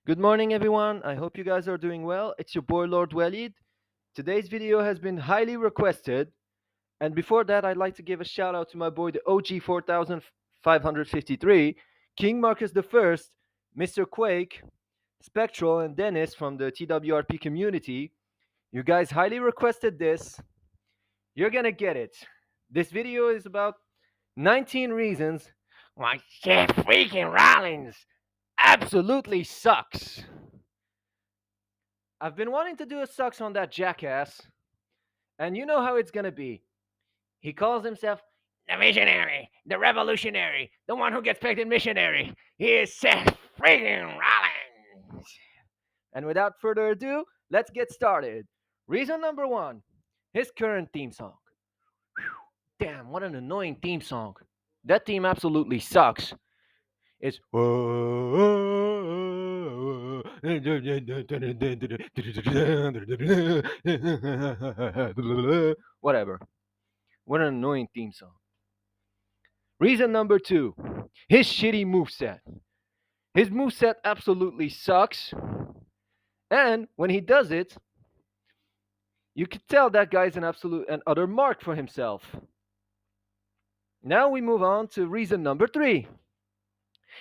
Good morning, everyone. I hope you guys are doing well. It's your boy, Lord Walid. Today's video has been highly requested. And before that, I'd like to give a shout out to my boy, the OG 4553, King Marcus the First, Mr. Quake, Spectral, and Dennis from the TWRP community. You guys highly requested this. You're gonna get it. This video is about 19 reasons why Seth freaking Rollins absolutely sucks. I've been wanting to do a sucks on that jackass, and you know how it's gonna be. He calls himself the visionary, the revolutionary, the one who gets picked in missionary. He is Seth freaking Rollins. And without further ado, let's get started. Reason number one, his current theme song. Whew, damn, what an annoying theme song. That theme absolutely sucks. It's whatever. What an annoying theme song. Reason number two, his shitty moveset. His moveset absolutely sucks. And when he does it, you could tell that guy's an absolute and utter mark for himself. Now we move on to reason number three.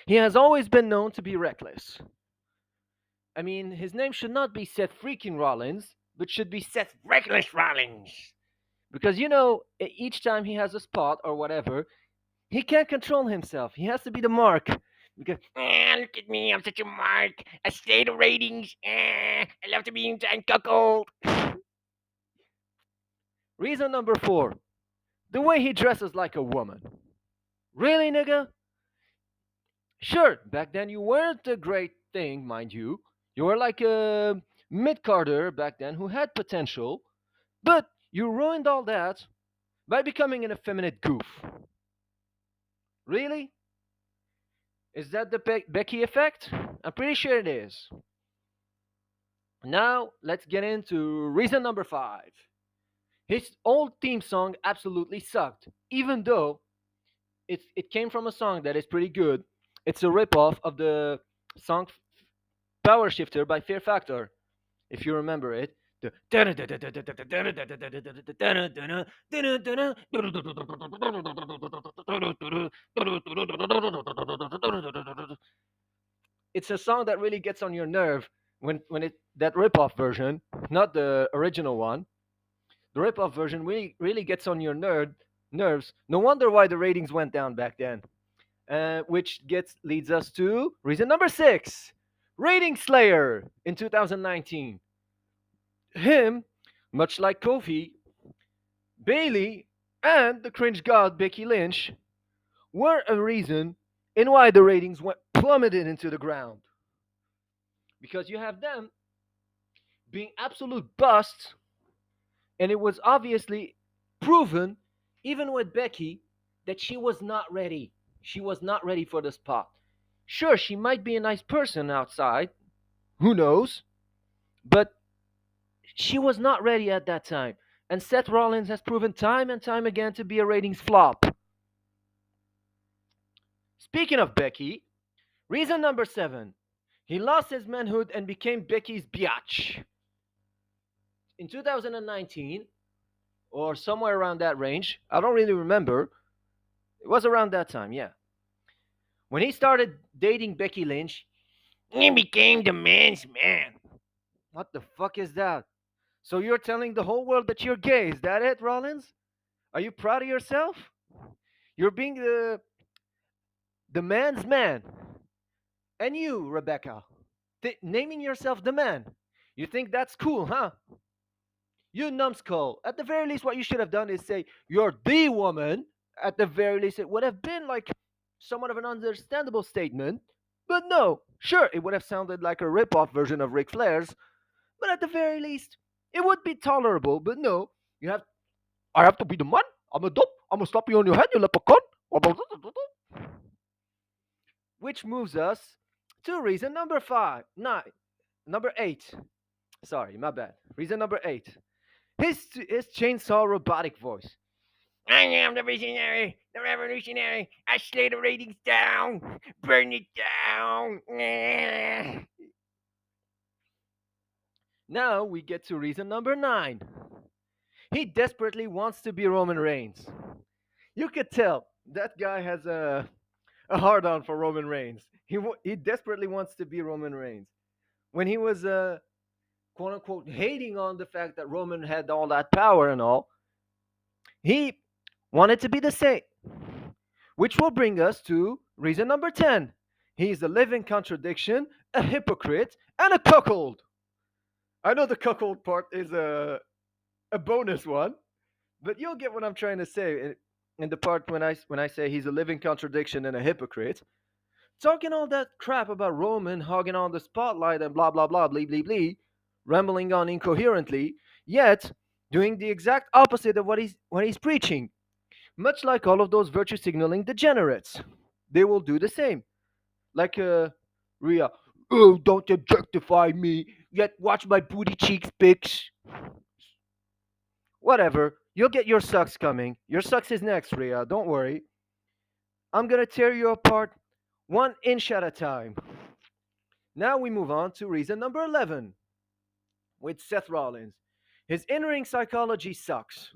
He has always been known to be reckless. I mean, his name should not be Seth freaking Rollins, but should be Seth Reckless Rollins. Because each time he has a spot or whatever, he can't control himself. He has to be the mark. Because look at me, I'm such a mark. I stay the ratings. I love to be in time cuckold. Reason number four, the way he dresses like a woman. Really, nigga? Sure, back then you weren't a great thing, mind you. You were like a mid Carter back then who had potential, but you ruined all that by becoming an effeminate goof. Really? Is that the Becky effect? I'm pretty sure it is. Now, let's get into reason number five. His old theme song absolutely sucked, even though it came from a song that is pretty good. It's a ripoff of the song Power Shifter by Fear Factor, if you remember it. The it's a song that really gets on your nerve when it that ripoff version, not the original one. The ripoff version really gets on your nerves. No wonder why the ratings went down back then. Which gets leads us to reason number six, Rating Slayer in 2019. Him, much like Kofi, Bailey, and the cringe god Becky Lynch, were a reason in why the ratings went plummeted into the ground. Because you have them being absolute busts, and it was obviously proven, even with Becky, that she was not ready. She was not ready for the spot. Sure, she might be a nice person outside, who knows? But she was not ready at that time. And Seth Rollins has proven time and time again to be a ratings flop. Speaking of Becky, reason number seven, he lost his manhood and became Becky's biatch. In 2019, or somewhere around that range, I don't really remember. It was around that time, yeah. When he started dating Becky Lynch, he became the man's man. What the fuck is that? So you're telling the whole world that you're gay, is that it, Rollins? Are you proud of yourself? You're being the man's man. And you, Rebecca, naming yourself the man. You think that's cool, huh? You numbskull. At the very least, what you should have done is say, you're the woman. At the very least, it would have been like somewhat of an understandable statement. But no, sure, it would have sounded like a rip-off version of Ric Flair's. But at the very least, it would be tolerable. But no, you have, I have to be the man. I'm a dope. I'm gonna slap you on your head, you leprechaun. Which moves us to reason number number eight. Sorry, my bad. Reason number eight. His chainsaw robotic voice. I am the visionary, the revolutionary. I slay the ratings down, burn it down. Now we get to reason number 9. He desperately wants to be Roman Reigns. You could tell that guy has a hard on for Roman Reigns. He desperately wants to be Roman Reigns. When he was quote unquote hating on the fact that Roman had all that power and all, he wanted to be the same. Which will bring us to reason number 10. He's a living contradiction, a hypocrite, and a cuckold. I know the cuckold part is a bonus one, but you'll get what I'm trying to say in the part when I say he's a living contradiction and a hypocrite. Talking all that crap about Roman hogging on the spotlight and blah blah blah blee blee blee, rambling on incoherently, yet doing the exact opposite of what he's preaching. Much like all of those virtue signaling degenerates, they will do the same. Like Rhea, oh, don't objectify me, yet watch my booty cheeks pics. Whatever, you'll get your sucks coming. Your sucks is next, Rhea. Don't worry. I'm gonna tear you apart 1 inch at a time. Now we move on to reason number 11 with Seth Rollins. His in ring psychology sucks.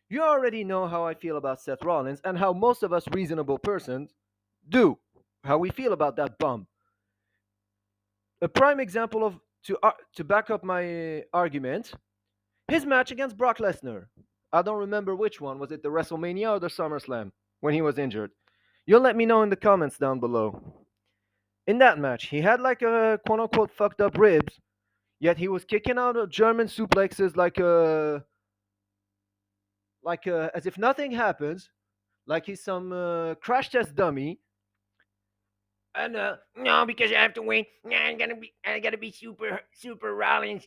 You already know how I feel about Seth Rollins and how most of us reasonable persons do. How we feel about that bum. A prime example of to back up my argument, his match against Brock Lesnar. I don't remember which one. Was it the WrestleMania or the SummerSlam when he was injured? You'll let me know in the comments down below. In that match, he had like a quote unquote fucked up ribs, yet he was kicking out of German suplexes like as if nothing happens, like he's some crash test dummy. And no, because I have to win. I gotta be super Rollins.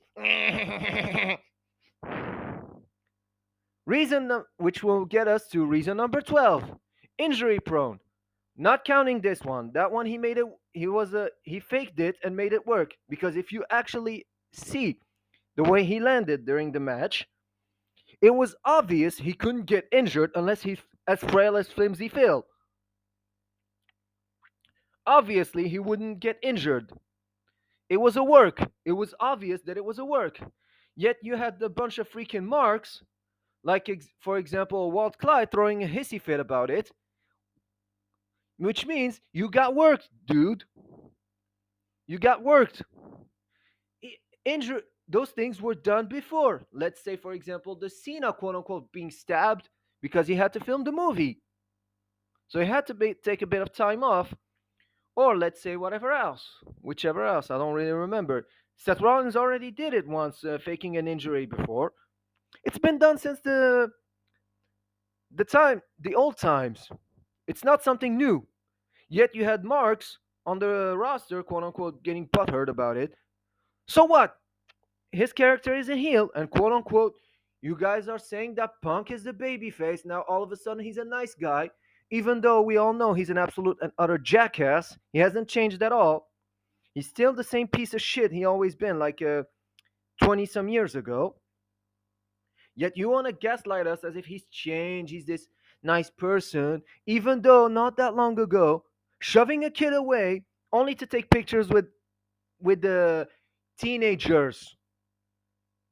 Which will get us to reason number 12, injury prone. Not counting this one. That one he made it. He faked it and made it work because if you actually see the way he landed during the match, it was obvious he couldn't get injured unless he's as frail as Flimsy Phil. Obviously, he wouldn't get injured. It was a work. It was obvious that it was a work. Yet you had a bunch of freaking marks, like for example, Walt Clyde throwing a hissy fit about it, which means you got worked, dude. You got worked. Injury. Those things were done before. Let's say, for example, the Cena quote unquote being stabbed because he had to film the movie, so he had to take a bit of time off. Or let's say whatever else, whichever else. I don't really remember. Seth Rollins already did it once, faking an injury before. It's been done since the old times. It's not something new. Yet you had marks on the roster, quote unquote, getting butthurt about it. So what? His character is a heel, and quote unquote, you guys are saying that Punk is the babyface. Now all of a sudden he's a nice guy, even though we all know he's an absolute and utter jackass. He hasn't changed at all. He's still the same piece of shit he always been, like 20 some years ago. Yet you want to gaslight us as if he's changed, he's this nice person, even though not that long ago, shoving a kid away only to take pictures with the teenagers.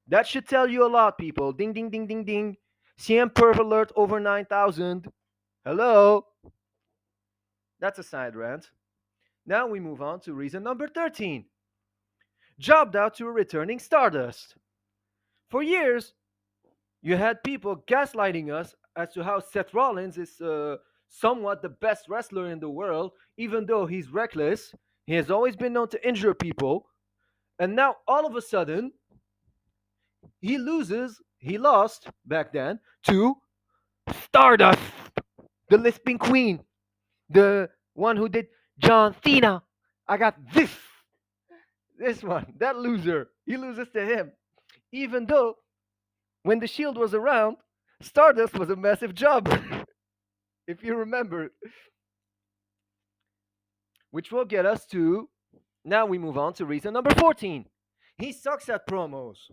That should tell you a lot, people. Ding, ding, ding, ding, ding. CM Perv alert over 9,000. Hello? That's a side rant. Now we move on to reason number 13. Jobbed out to a returning Stardust. For years, you had people gaslighting us as to how Seth Rollins is somewhat the best wrestler in the world, even though he's reckless. He has always been known to injure people. And now, all of a sudden, he lost back then to Stardust, the lisping queen, the one who did John Cena. I got this one, that loser. He loses to him. Even though when the Shield was around, Stardust was a massive job, if you remember. Which will get us to, now we move on to reason number 14. He sucks at promos.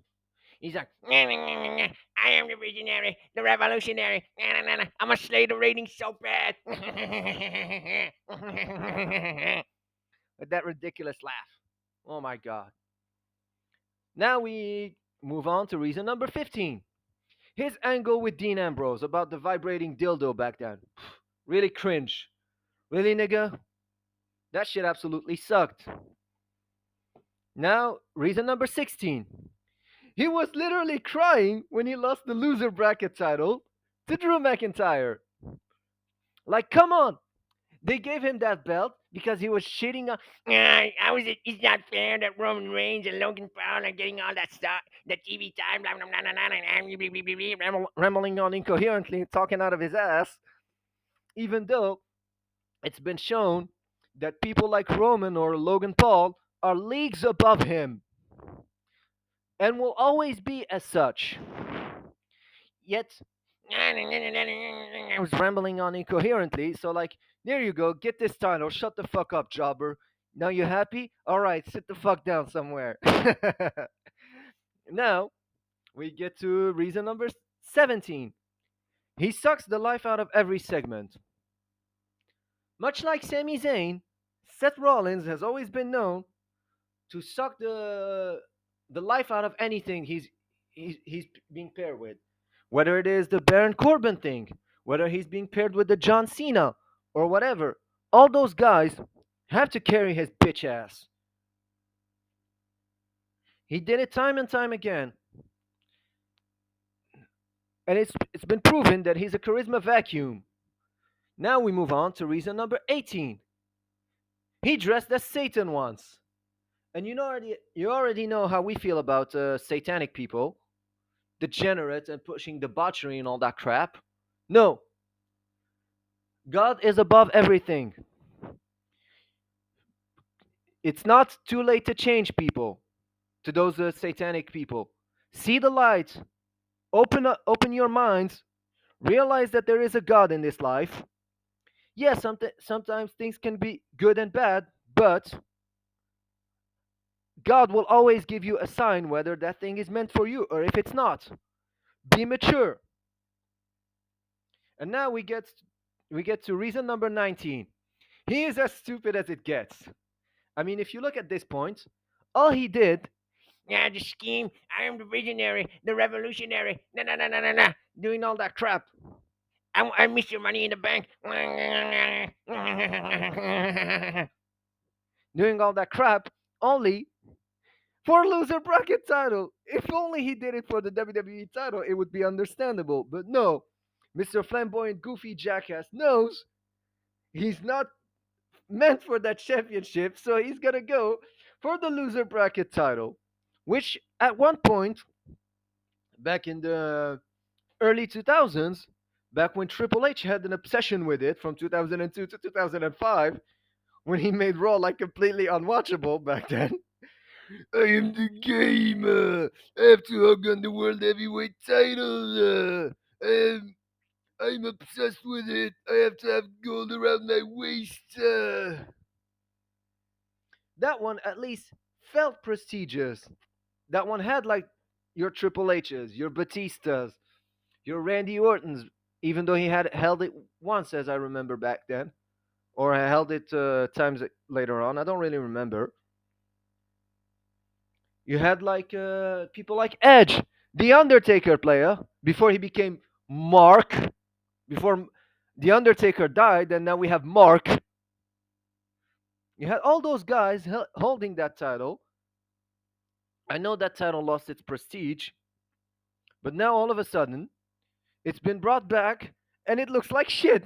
He's like, "Nah, nah, nah, nah, nah. I am the visionary, the revolutionary. Nah, nah, nah, nah. I'm gonna slay the ratings so bad." With that ridiculous laugh. Oh my god. Now we move on to reason number 15. His angle with Dean Ambrose about the vibrating dildo back then. Really cringe. Really, nigga? That shit absolutely sucked. Now, reason number 16. He was literally crying when he lost the loser bracket title to Drew McIntyre. Like, come on. They gave him that belt because he was shitting on. It's not fair that Roman Reigns and Logan Paul are getting all that stuff, the TV time, blah, blah, blah, blah, blah, rambling on incoherently, talking out of his ass, even though it's been shown that people like Roman or Logan Paul are leagues above him and will always be as such. Yet, I was rambling on incoherently, so like, there you go, get this title, shut the fuck up, jobber. Now you happy? Alright, sit the fuck down somewhere. Now, we get to reason number 17. He sucks the life out of every segment. Much like Sami Zayn, Seth Rollins has always been known to suck the life out of anything he's being paired with. Whether it is the Baron Corbin thing, whether he's being paired with the John Cena, or whatever. All those guys have to carry his bitch ass. He did it time and time again. And it's been proven that he's a charisma vacuum. Now we move on to reason number 18. He dressed as Satan once. And you already know how we feel about satanic people, degenerate and pushing debauchery and all that crap. No, God is above everything. It's not too late to change people. To those satanic people, see the light. Open your minds. Realize that there is a God in this life. Yes, sometimes things can be good and bad, but God will always give you a sign whether that thing is meant for you or if it's not. Be mature. And now we get to reason number 19. He is as stupid as it gets. I mean, if you look at this point, all he did, yeah, the scheme, I am the visionary, the revolutionary, doing all that crap. I miss your money in the bank. Doing all that crap only for a loser bracket title. If only he did it for the WWE title, it would be understandable. But no, Mr. Flamboyant Goofy Jackass knows he's not meant for that championship, so he's gonna go for the loser bracket title, which at one point, back in the early 2000s, back when Triple H had an obsession with it from 2002 to 2005, when he made Raw like completely unwatchable back then. I am the gamer. I have to hug on the World Heavyweight title. I'm obsessed with it. I have to have gold around my waist. That one at least felt prestigious. That one had like your Triple H's, your Batistas, your Randy Ortons, even though he had held it once, as I remember back then, or I held it times later on. I don't really remember. You had like people like Edge, the Undertaker player, before he became Mark, before the Undertaker died, and now we have Mark. You had all those guys holding that title. I know that title lost its prestige, but now all of a sudden, it's been brought back, and it looks like shit.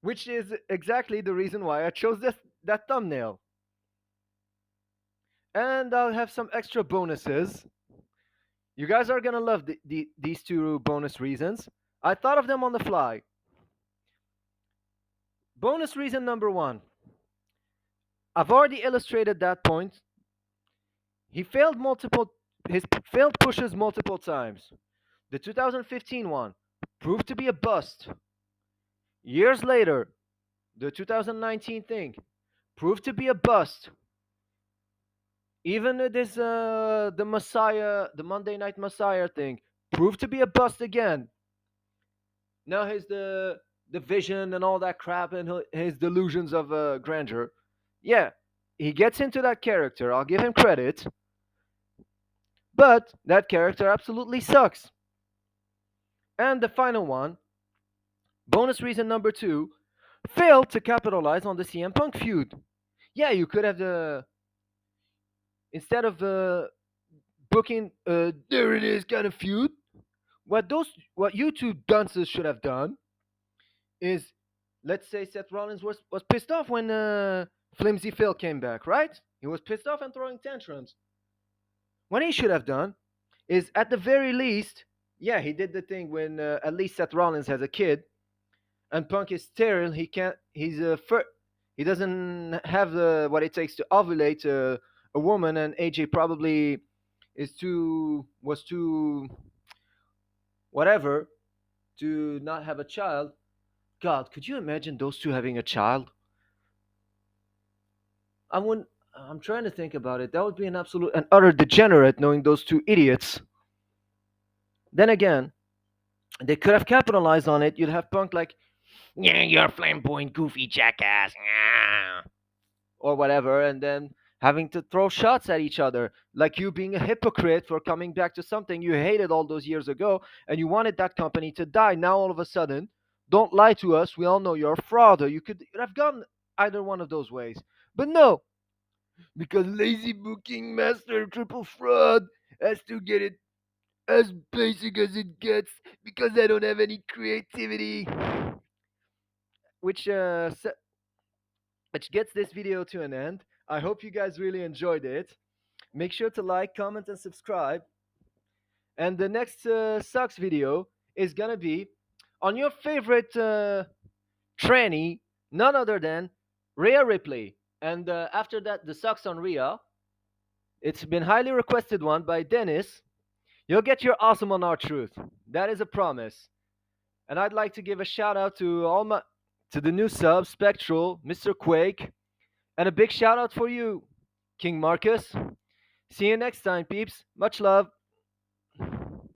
Which is exactly the reason why I chose that thumbnail. And I'll have some extra bonuses. You guys are gonna love these two bonus reasons. I thought of them on the fly. Bonus reason number one. I've already illustrated that point. He failed multiple his failed pushes multiple times. The 2015 one proved to be a bust. Years later, the 2019 thing proved to be a bust. Even this the Messiah, the Monday Night Messiah thing proved to be a bust again. Now his the vision and all that crap and his delusions of grandeur. Yeah, he gets into that character. I'll give him credit. But that character absolutely sucks. And the final one, bonus reason number two, failed to capitalize on the CM Punk feud. Yeah, you could have instead of booking there it is kind of feud. What you two dunces should have done is, let's say Seth Rollins was pissed off when Flimsy Phil came back, right? He was pissed off and throwing tantrums. What he should have done is, at the very least, yeah, he did the thing when at least Seth Rollins has a kid and Punk is sterile. He can't. He doesn't have what it takes to ovulate a woman, and AJ probably was too whatever to not have a child. God, could you imagine those two having a child? I wouldn't. I'm trying to think about it. That would be an absolute and utter degenerate knowing those two idiots. Then again, they could have capitalized on it. You'd have Punk like, yeah, you're a flamboyant, goofy jackass, yeah, or whatever, and then having to throw shots at each other, like you being a hypocrite for coming back to something you hated all those years ago, and you wanted that company to die. Now all of a sudden, don't lie to us. We all know you're a fraud. Or you could have gone either one of those ways, but no, because lazy booking master triple fraud has to get it as basic as it gets because I don't have any creativity. Which which gets this video to an end. I hope you guys really enjoyed it. Make sure to like, comment, and subscribe. And the next sucks video is gonna be on your favorite tranny, none other than Rhea Ripley. And after that, the sucks on Rhea. It's been highly requested one by Dennis. You'll get your awesome on our truth. That is a promise. And I'd like to give a shout out to all my to the new sub, Spectral, Mr. Quake, and a big shout out for you, King Marcus. See you next time, peeps. Much love.